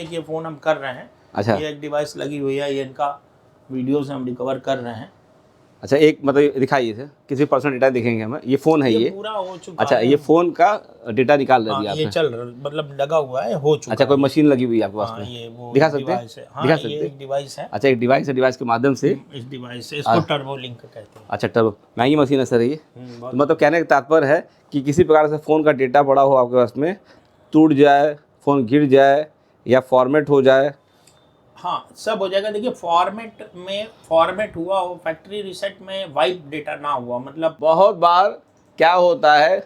ये फ़ोन हम कर रहे हैं। अच्छा, ये एक डिवाइस लगी हुई है, ये इनका वीडियो से हम रिकवर कर रहे हैं। अच्छा एक मतलब दिखाइए सर, किसी पर्सनल डेटा दिखेंगे हमें, ये फ़ोन है ये ये? पूरा हो चुका अच्छा, है। ये फ़ोन का डेटा निकाल रहे हाँ, अभी ये आपने? चल रहा मतलब लगा हुआ है, हो चुका अच्छा, कोई है ये। मशीन लगी हुई है आपके पास हाँ, में? ये वो दिखा एक सकते हैं? डिवाइस है। हाँ, दिखा ये सकते हैं? एक डिवाइस है। अच्छा, एक डिवाइस है, डिवाइस के माध्यम से इस डिवाइस से इसको अ, टर्बो लिंक कहते हैं। अच्छा टर्बो महंगी मशीन है सर ये? बहुत तो मतलब कहने का तात्पर्य है कि किसी प्रकार से फ़ोन का डेटा पड़ा हो आपके पास में, टूट जाए, फ़ोन गिर जाए या फॉर्मेट हो जाए। हाँ, सब हो जाएगा। देखिए फॉर्मेट हुआ हो, फैक्ट्री रीसेट में वाइप डेटा ना हुआ, मतलब बहुत बार क्या होता है,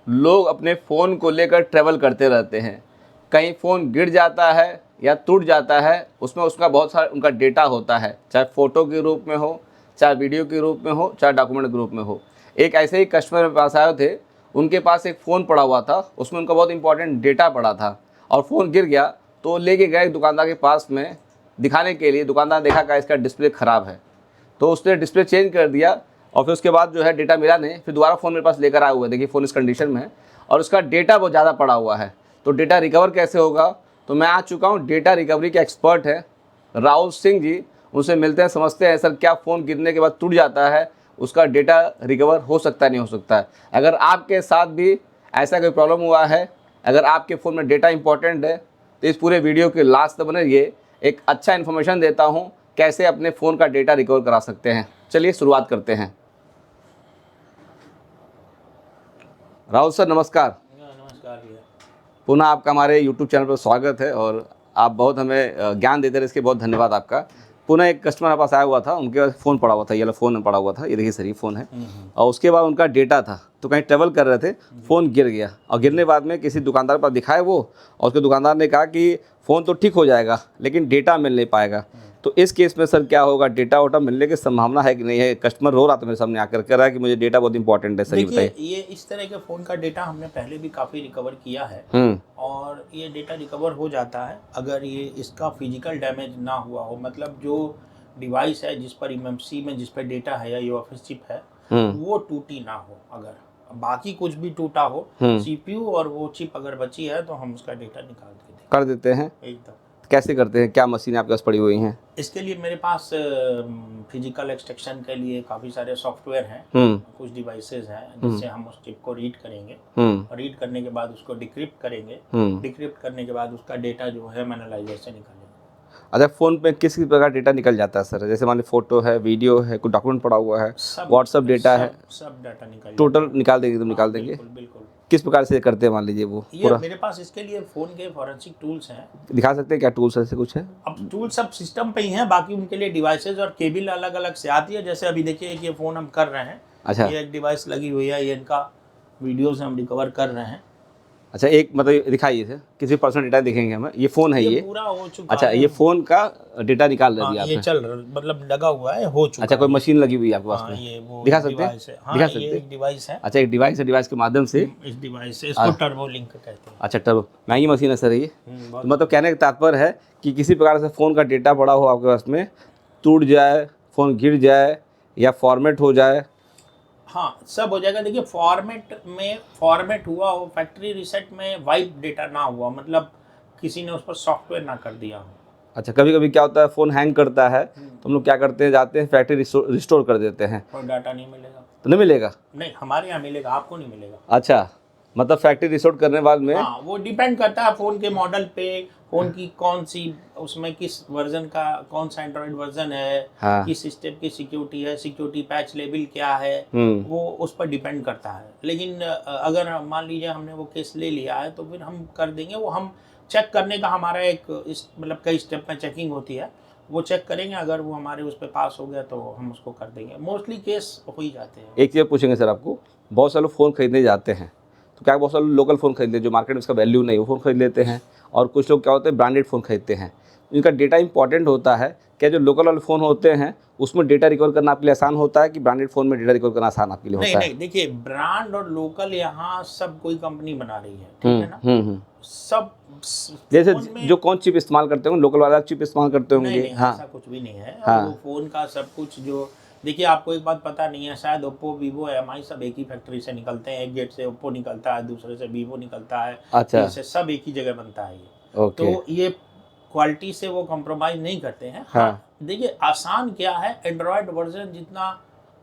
लोग अपने फ़ोन को लेकर ट्रैवल करते रहते हैं, कहीं फ़ोन गिर जाता है या टूट जाता है, उसमें उसका बहुत सारा उनका डेटा होता है, चाहे फ़ोटो के रूप में हो, चाहे वीडियो के रूप में हो, चाहे डॉक्यूमेंट के रूप में हो। एक ऐसे ही कस्टमर मेरे पास आए थे, उनके पास एक फ़ोन पड़ा हुआ था, उसमें उनका बहुत इंपॉर्टेंट डेटा पड़ा था और फ़ोन गिर गया, तो लेके गए दुकानदार के पास में दिखाने के लिए। दुकानदार देखा कि इसका डिस्प्ले ख़राब है, तो उसने डिस्प्ले चेंज कर दिया और फिर उसके बाद जो है डेटा मिला नहीं। फिर दोबारा फ़ोन मेरे पास लेकर आया हुआ है, देखिए फ़ोन इस कंडीशन में है और उसका डेटा बहुत ज़्यादा पड़ा हुआ है। तो डेटा रिकवर कैसे होगा? तो मैं आ चुका हूँ, डेटा रिकवरी के एक्सपर्ट हैं राहुल सिंह जी, उनसे मिलते हैं, समझते हैं सर क्या फ़ोन गिरने के बाद टूट जाता है, उसका डेटा रिकवर हो सकता है नहीं हो सकता है। अगर आपके साथ भी ऐसा कोई प्रॉब्लम हुआ है, अगर आपके फ़ोन में डेटा इंपॉर्टेंट है, तो इस पूरे वीडियो के लास्ट तक बने रहिए। एक अच्छा इन्फॉर्मेशन देता हूँ कैसे अपने फ़ोन का डेटा रिकवर करा सकते हैं। चलिए शुरुआत करते हैं। राहुल सर नमस्कार। नमस्कार भैया। पुनः आपका हमारे यूट्यूब चैनल पर स्वागत है और आप बहुत हमें ज्ञान देते रहे, इसके बहुत धन्यवाद आपका। पुनः एक कस्टमर हमारे पास आया हुआ था, उनके पास फ़ोन पड़ा हुआ था, ये वाला फ़ोन पड़ा हुआ था, ये देखिए सर ये फ़ोन है। और उसके बाद उनका डेटा था, तो कहीं ट्रैवल कर रहे थे, फ़ोन गिर गया और गिरने बाद में किसी दुकानदार के पास दिखाए वो, और उसके दुकानदार ने कहा कि फ़ोन तो ठीक हो जाएगा लेकिन डेटा मिल नहीं पाएगा। तो इस केस में सर क्या होगा, डेटा वोटा मिलने की संभावना है कि नहीं है? कस्टमर रो रहा था मेरे सामने आकर, कह रहा है कि मुझे डेटा बहुत इंपॉर्टेंट है सर, ये देखिए, बताइए। ये इस तरह के फ़ोन का डेटा हमने पहले भी काफ़ी रिकवर किया है और ये डेटा रिकवर हो जाता है अगर ये इसका फिजिकल डैमेज ना हुआ हो। मतलब जो डिवाइस है जिस पर एमएमसी में जिस पर डेटा है या यूएफएस चिप है, वो टूटी ना हो। अगर बाकी कुछ भी टूटा हो, सीपीयू और वो चिप अगर बची है, तो हम उसका डेटा निकाल के देंगे कर देते हैं। एकदम। कैसे करते हैं? क्या मशीनें आपके पास पड़ी हुई हैं? इसके लिए मेरे पास फिजिकल एक्सट्रैक्शन के लिए काफ़ी सारे सॉफ्टवेयर हैं, कुछ डिवाइसेस हैं जिससे हम उस चिप को रीड करेंगे। रीड करने के बाद उसको डिक्रिप्ट करेंगे। डिक्रिप्ट करने के बाद उसका डेटा जो है हम एनालाइजर से निकालेंगे। अच्छा, फ़ोन पे किस प्रकार डेटा निकल जाता है सर? जैसे मान लीजिए फ़ोटो है, वीडियो है, कोई डॉक्यूमेंट पड़ा हुआ है, व्हाट्सअप डेटा है, सब डाटा निकल टोटल जाता है। निकाल देंगे, एकदम हाँ, निकाल देंगे। बिल्कुल बिल्कुल। किस प्रकार से करते हैं मान लीजिए वो ये पूरा? मेरे पास इसके लिए फ़ोन के फॉरेंसिक टूल्स हैं। दिखा सकते हैं क्या टूल्स ऐसे कुछ है? अब टूल सब सिस्टम पे ही हैं, बाकी उनके लिए डिवाइसेज और केबल अलग अलग से आती है। जैसे अभी देखिए कि ये फ़ोन हम कर रहे हैं, अच्छा, ये एक डिवाइस लगी हुई है, ये इनका वीडियो से हम रिकवर कर रहे हैं। अच्छा एक मतलब दिखाइए सर, किसी पर्सनल डेटा दिखेंगे हमें, ये फ़ोन है ये ये? पूरा हो चुका अच्छा, है। ये फ़ोन का डेटा निकाल रहे हाँ, अभी ये आपने? चल रहा मतलब लगा हुआ है, हो चुका अच्छा, कोई है। मशीन लगी हुई है आपके पास हाँ, में? ये वो दिखा एक सकते हैं? डिवाइस है। हाँ, दिखा ये सकते हैं? एक डिवाइस है। अच्छा, एक डिवाइस है, डिवाइस के माध्यम से इस डिवाइस से इसको टर्बो लिंक कहते हैं। अच्छा टर्बो महंगी मशीन है सर ये? बहुत तो मतलब कहने का तात्पर्य है कि किसी प्रकार से फ़ोन का डेटा पड़ा हो आपके पास में, टूट जाए, फ़ोन गिर जाए या फॉर्मेट हो जाए। हाँ, सब हो जाएगा। देखिए फॉर्मेट हुआ हो, फैक्ट्री रीसेट में वाइप डेटा ना हुआ, मतलब किसी ने उस पर सॉफ्टवेयर ना कर दिया हो। अच्छा, कभी कभी क्या होता है, फ़ोन हैंग करता है तो हम लोग क्या करते हैं, जाते हैं फैक्ट्री रिस्टोर कर देते हैं, और डाटा नहीं मिलेगा। तो नहीं मिलेगा? नहीं, हमारे यहाँ मिलेगा, आपको नहीं मिलेगा। अच्छा, मतलब फैक्ट्री रिस्टोर करने बाद में। हाँ, वो डिपेंड करता है फ़ोन के मॉडल पे, फ़ोन की कौन सी, उसमें किस वर्जन का, कौन सा एंड्रॉयड वर्जन है, हाँ, किस स्टेप की सिक्योरिटी है, सिक्योरिटी पैच लेवल क्या है, वो उस पर डिपेंड करता है। लेकिन अगर मान लीजिए हमने वो केस ले लिया है, तो फिर हम कर देंगे। वो हम चेक करने का हमारा एक मतलब कई स्टेप में चेकिंग होती है, वो चेक करेंगे। अगर वो हमारे उस पर पास हो गया तो हम उसको कर देंगे। मोस्टली केस हो ही जाते हैं। एक चीज़ पूछेंगे सर आपको, बहुत सारे लोग फ़ोन खरीदने जाते हैं, तो क्या बहुत सारे लोग लोकल फ़ोन खरीद लेते हैं, जो मार्केट में उसका वैल्यू नहीं, वो फ़ोन खरीद लेते हैं, और कुछ लोग क्या होते हैं ब्रांडेड फ़ोन खरीदते हैं, इनका डेटा इंपॉर्टेंट होता है। क्या जो लोकल वाले फ़ोन होते हैं उसमें डेटा रिकवर करना आपके लिए आसान होता है कि ब्रांडेड फ़ोन में डेटा रिकवर करना आसान आपके लिए नहीं होता है? नहीं, देखिए ब्रांड और लोकल यहाँ सब कोई कंपनी बना रही है, ठीक है ना। सब जैसे फोन में जो कौन चिप इस्तेमाल करते होंगे, लोकल वाला चिप इस्तेमाल करते नहीं होंगे। नहीं, हाँ ऐसा कुछ भी नहीं है। हाँ, वो फोन का सब कुछ जो, देखिए आपको एक बात पता नहीं है, शायद ओप्पो वीवो एमआई सब एक ही फैक्ट्री से निकलते हैं। एक गेट से ओप्पो निकलता है, दूसरे से वीवो निकलता है, अच्छा, तीसरे से सब एक ही जगह बनता है ये। ओके, तो ये क्वालिटी से वो कॉम्प्रोमाइज़ नहीं करते हैं। हाँ। देखिए आसान क्या है, एंड्रॉयड वर्जन जितना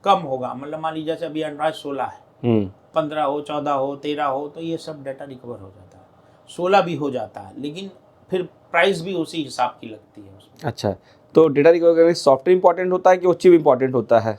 कम होगा, मतलब मान लीजिए जैसे अभी एंड्रॉयड 16 है, 15 हो, 14 हो, 13 हो, तो ये सब डाटा रिकवर हो जाता है। 16 भी हो जाता है, लेकिन फिर प्राइस भी उसी हिसाब की लगती है उसमें। अच्छा, तो डेटा रिकवर करने सॉफ्टवेयर इंपॉर्टेंट होता है कि वो चिप इंपॉर्टेंट होता है?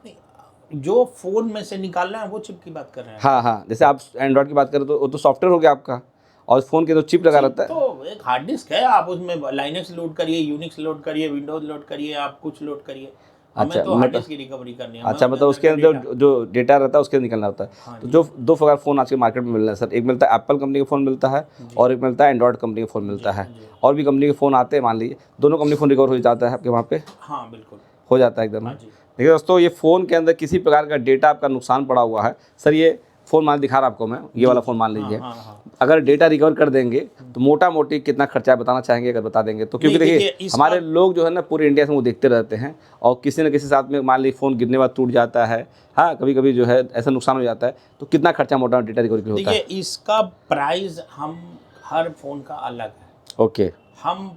नहीं, जो फ़ोन में से निकालना है वो चिप की बात कर रहे हैं। हाँ हाँ, जैसे आप एंड्रॉयड की बात करें तो वो तो सॉफ्टवेयर हो गया आपका, और फ़ोन के तो चिप लगा रहता है। तो एक हार्ड डिस्क है, आप उसमें लाइनक्स लोड करिए, यूनिक्स लोड करिए, विंडोज़ लोड करिए, आप कुछ लोड करिए। हमें अच्छा, तो हार्ड मतलब डिस्क की रिकवरी करनी है। अच्छा, मतलब उसके अंदर जो डेटा रहता है उसके निकलना होता है। हाँ तो जी। जो दो प्रकार फ़ोन आज के मार्केट में मिल रहे हैं सर, एक मिलता है एप्पल कंपनी का फ़ोन मिलता है और एक मिलता है एंड्रॉयड कंपनी का फ़ोन मिलता है। जी। और भी कंपनी के फ़ोन आते हैं, मान लीजिए दोनों कंपनी फ़ोन रिकवर हो जाता है आपके वहाँ पे? हाँ, बिल्कुल। हो जाता है एकदम। हाँ जी। देखिए दोस्तों, ये फ़ोन के अंदर किसी प्रकार का डेटा आपका नुकसान पड़ा हुआ है सर, ये फ़ोन मान दिखा रहा आपको मैं, ये वाला फ़ोन मान लीजिए। हाँ। अगर डेटा रिकवर कर देंगे तो मोटा मोटी कितना खर्चा है बताना चाहेंगे? अगर बता देंगे तो, क्योंकि नहीं, देखिए देखिए, हमारे लोग जो है ना पूरे इंडिया से वो देखते रहते हैं, और किसी न किसी साथ में मान लीजिए फ़ोन गिरने के बाद टूट जाता है, हाँ कभी कभी जो है ऐसा नुकसान हो जाता है, तो कितना खर्चा मोटा डेटा रिकवरी के लिए होता देखिए है? इसका प्राइस हम हर फ़ोन का अलग है। ओके। हम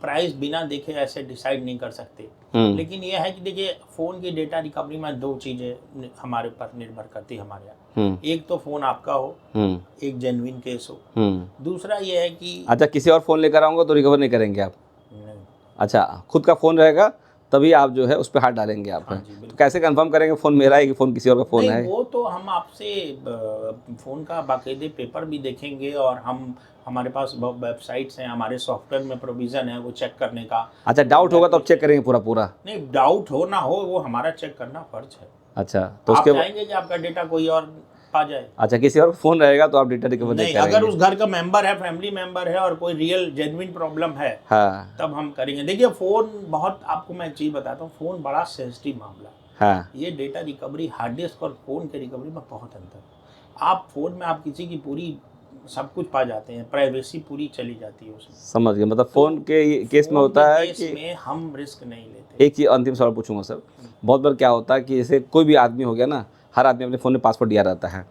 प्राइस बिना देखे ऐसे डिसाइड नहीं कर सकते। लेकिन यह है कि देखिए फ़ोन की डेटा रिकवरी में 2 चीज़ें हमारे ऊपर निर्भर करती है हमारे यहाँ। एक तो फ़ोन आपका हो, एक जेन्युइन केस हो। दूसरा ये है कि अच्छा, किसी और फ़ोन लेकर आऊँगा तो रिकवर नहीं करेंगे आप? नहीं। अच्छा, खुद का फ़ोन रहेगा तभी आप जो है उस पे हाथ डालेंगे आप। हाँ जी, तो बिल्कुल। कैसे कंफर्म करेंगे फ़ोन मेरा है कि फ़ोन किसी और का फ़ोन नहीं, है? वो तो हम आपसे फ़ोन का बाकायदे पेपर भी देखेंगे, और हमारे पास वेबसाइट्स हैं, हमारे सॉफ्टवेयर में प्रोविज़न है वो चेक करने का। अच्छा, डाउट होगा तो आप चेक करेंगे पूरा? नहीं, डाउट हो ना हो, वो हमारा चेक करना फ़र्ज़ है। अच्छा, तो आप उसके चाहेंगे कि आपका डेटा कोई और पा जाए? अच्छा, किसी और का फ़ोन रहेगा तो आप डेटा रिकवर नहीं नहीं, करेंगे? अगर उस घर का मेंबर है, फैमिली मेंबर है और कोई रियल जेन्युइन प्रॉब्लम है, हाँ, तब हम करेंगे। देखिए फ़ोन बहुत, आपको मैं एक चीज़ बताता हूँ, फ़ोन बड़ा सेंसिटिव मामला है। हाँ। ये डेटा रिकवरी हार्ड डिस्क और फ़ोन के रिकवरी में बहुत अंतर है। आप फ़ोन में आप किसी की पूरी सब कुछ पा जाते हैं, प्राइवेसी पूरी चली जाती है उसमें। समझ गया, मतलब फ़ोन के केस में फ़ोन होता के है केस कि में हम रिस्क नहीं लेते। एक चीज़ अंतिम सवाल पूछूंगा सर, बहुत बार क्या होता है कि जैसे कोई भी आदमी हो गया ना, हर आदमी अपने फ़ोन में पासवर्ड दिया रहता है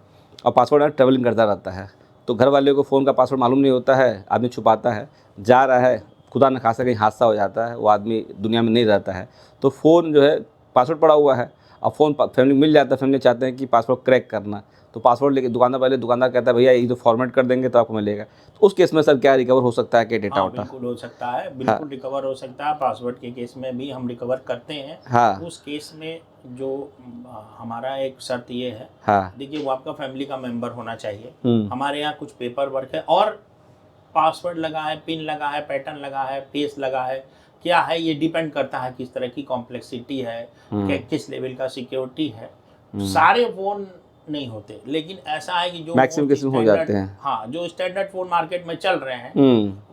और पासवर्ड ट्रैवलिंग करता रहता है, तो घर वाले को फ़ोन का पासवर्ड मालूम नहीं होता है, आदमी छुपाता है, जा रहा है, खुदा न खासा कहीं हादसा हो जाता है, वो आदमी दुनिया में नहीं रहता है, तो फ़ोन जो है पासवर्ड पड़ा हुआ है, अब फ़ोन फैमिली मिल जाता है, फैमिली चाहते हैं कि पासवर्ड क्रैक करना, तो पासवर्ड लेके दुकानदार कहता है भैया ये तो फॉर्मेट कर देंगे तो आपको मिलेगा, तो उस केस में सर क्या रिकवर हो सकता है कि डेटा हाँ, वोटा? बिल्कुल हो सकता है, हाँ बिल्कुल रिकवर हो सकता है। पासवर्ड के केस में भी हम रिकवर करते हैं। हाँ उस केस में जो हमारा एक शर्त ये है, हाँ। देखिए वो आपका फैमिली का मेंबर होना चाहिए। हम्म। हमारे यहाँ कुछ पेपर वर्क है, और पासवर्ड लगा है, पिन लगा है, पैटर्न लगा है, फेस लगा है, क्या है ये डिपेंड करता है किस तरह की कॉम्प्लेक्सिटी है, किस लेवल का सिक्योरिटी है। सारे फ़ोन नहीं होते, लेकिन ऐसा है कि जो मैक्सिमम केस में हो जाते हैं। हाँ, जो स्टैंडर्ड फ़ोन मार्केट में चल रहे हैं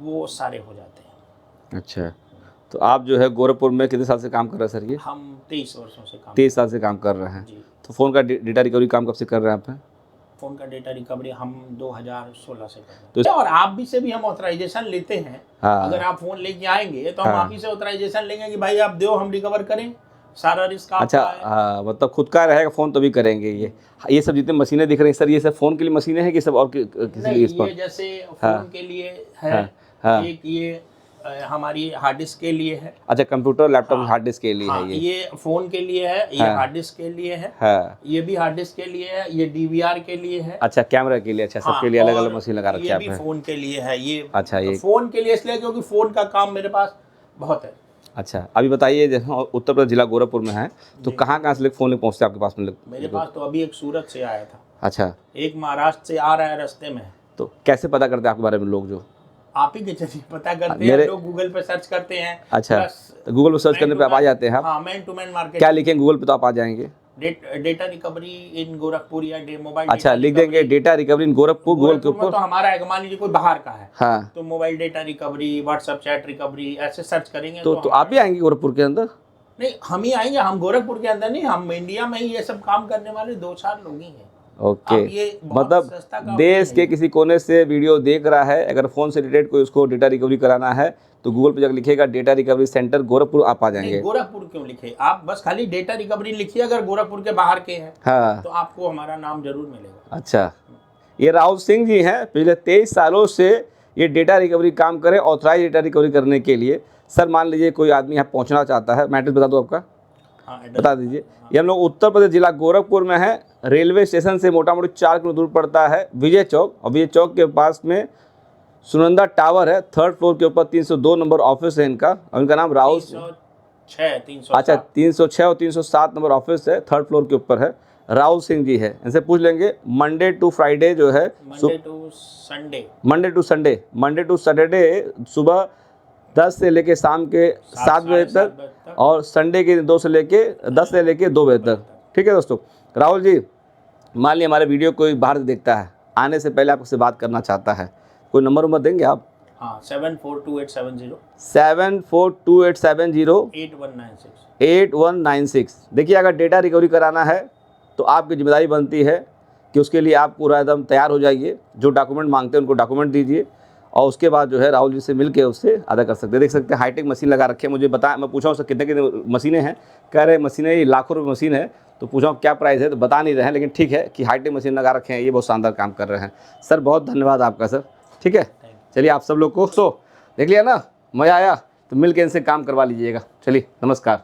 वो सारे हो जाते हैं। अच्छा, तो आप जो है गोरखपुर में कितने साल से काम कर रहे हैं सर? ये हम 23 वर्षों से काम 23 साल से काम कर रहे हैं। जी। तो फ़ोन का डेटा रिकवरी काम कब से कर रहे हैं आप? फ़ोन का डेटा रिकवरी हम 2016 से कर रहे तो हैं, और आप भी से भी हम ऑथराइजेशन लेते हैं। हाँ। अगर आप फ़ोन लेके आएंगे तो हम हाँ। आप ही से ऑथराइजेशन लेंगे कि भाई आप दो, हम रिकवर करें, सारा रिस्क अच्छा, आपका है। हाँ, मतलब खुद का रहेगा फ़ोन तभी करेंगे ये सब जितने मशीनें दिख रही हैं सर, ये सब फ़ोन के लिए मशीनें हैं कि सब और किसी नहीं, लिए इस ये पर? जैसे हाँ। फ़ोन के लिए है, हाँ हाँ। एक ये हमारी हार्ड डिस्क के लिए है। अच्छा, कंप्यूटर लैपटॉप हाँ, हार्ड डिस्क के लिए हाँ, है ये? ये फ़ोन के लिए है, ये हाँ। हार्ड डिस्क के लिए है, हाँ। ये भी हार्ड डिस्क के लिए है, ये डीवीआर के लिए है। अच्छा, कैमरा के लिए, अच्छा हाँ, सबके लिए अलग अलग और मशीन लगा रखी ये है भी आपने? फ़ोन के लिए है। ये अच्छा, ये फ़ोन के लिए इसलिए क्योंकि फ़ोन का काम मेरे पास बहुत है। अच्छा, अभी बताइए, जैसे उत्तर प्रदेश जिला गोरखपुर में है, तो कहाँ से फ़ोन पहुँचते हैं आपके पास में? मेरे पास तो अभी एक सूरत से आया था, अच्छा, एक महाराष्ट्र से आ रहा है, रास्ते में है। तो कैसे पता करते हैं आपके बारे में लोग जो? आप ही के जरिए पता करते हैं, मेरे लोग गूगल पे सर्च करते हैं। अच्छा, प्लस तो गूगल पे सर्च करने पे आप आ जाते हैं आप? हाँ, मैन टू मैन मार्केट। क्या लिखेंगे गूगल पे तो आप आ जाएंगे? डेटा रिकवरी इन गोरखपुर या मोबाइल अच्छा, लिख देंगे data recovery in Gorakhpur Google के में ऊपर? तो हमारा है, मान लीजिए कोई बाहर का है हाँ, तो mobile data recovery, WhatsApp chat recovery, ऐसे सर्च करेंगे तो आप भी आएंगे गोरखपुर के अंदर? नहीं, हम ही आएंगे, हम गोरखपुर के अंदर नहीं, हम इंडिया में ही ये सब काम करने वाले 2-4 लोग ही हैं। ओके, अब ये बहुत मतलब सस्ता काम देश नहीं के है। किसी कोने से वीडियो देख रहा है, अगर फ़ोन से रिलेटेड कोई उसको डेटा रिकवरी कराना है तो गूगल पे जाकर लिखेगा डेटा रिकवरी सेंटर गोरखपुर, आप आ नहीं, जाएंगे? गोरखपुर क्यों लिखे, आप बस खाली डेटा रिकवरी लिखिए, अगर गोरखपुर के बाहर के हैं हाँ। तो आपको हमारा नाम जरूर मिलेगा। अच्छा, ये राहुल सिंह जी हैं, पिछले 23 सालों से ये डेटा रिकवरी काम करे। ऑथराइज डेटा रिकवरी करने के लिए सर मान लीजिए कोई आदमी यहाँ पहुँचना चाहता है, मैं एड्रेस बता दूँ आपका, हाँ बता दीजिए। ये हम लोग उत्तर प्रदेश जिला गोरखपुर में है। रेलवे स्टेशन से मोटा मोटी 4 किलोमीटर दूर पड़ता है विजय चौक, और विजय चौक के पास में सुनंदा टावर है, 3rd फ्लोर के ऊपर 302 नंबर ऑफिस है इनका, और इनका नाम राहुल। 306 अच्छा 306 और 307 नंबर ऑफिस है, 3rd फ्लोर के ऊपर है, राहुल सिंह जी है, इनसे पूछ लेंगे। मंडे टू फ्राइडे जो है, मंडे टू सैटरडे सुबह 10 से लेके शाम के 7 बजे तक, और संडे के 2 से लेके 10 से लेके 2 बजे तक। ठीक है दोस्तों। राहुल जी, मान लीजिए हमारे वीडियो कोई बाहर से देखता है, आने से पहले आपसे बात करना चाहता है, कोई नंबर देंगे आप? हाँ 742870 8196। देखिए अगर डेटा रिकवरी कराना है तो आपकी जिम्मेदारी बनती है कि उसके लिए आप पूरा एकदम तैयार हो जाइए, जो डॉक्यूमेंट मांगते हैं उनको डॉक्यूमेंट दीजिए, और उसके बाद जो है राहुल जी से मिलके उससे अदा कर सकते हैं। देख सकते हैं हाईटेक मशीन लगा रखे हैं। मुझे बता, मैं पूछा उससे कितने कितने मशीनें हैं, कह रहे मशीनें लाखों रुपये मशीन है, तो पूछा क्या प्राइस है, तो बता नहीं रहे हैं, लेकिन ठीक है कि हाईटेक मशीन लगा रखे हैं, ये बहुत शानदार काम कर रहे हैं। सर बहुत धन्यवाद आपका सर। ठीक है, चलिए आप सब लोग को देख लिया ना, मज़ा आया, तो मिल के इनसे काम करवा लीजिएगा। चलिए नमस्कार।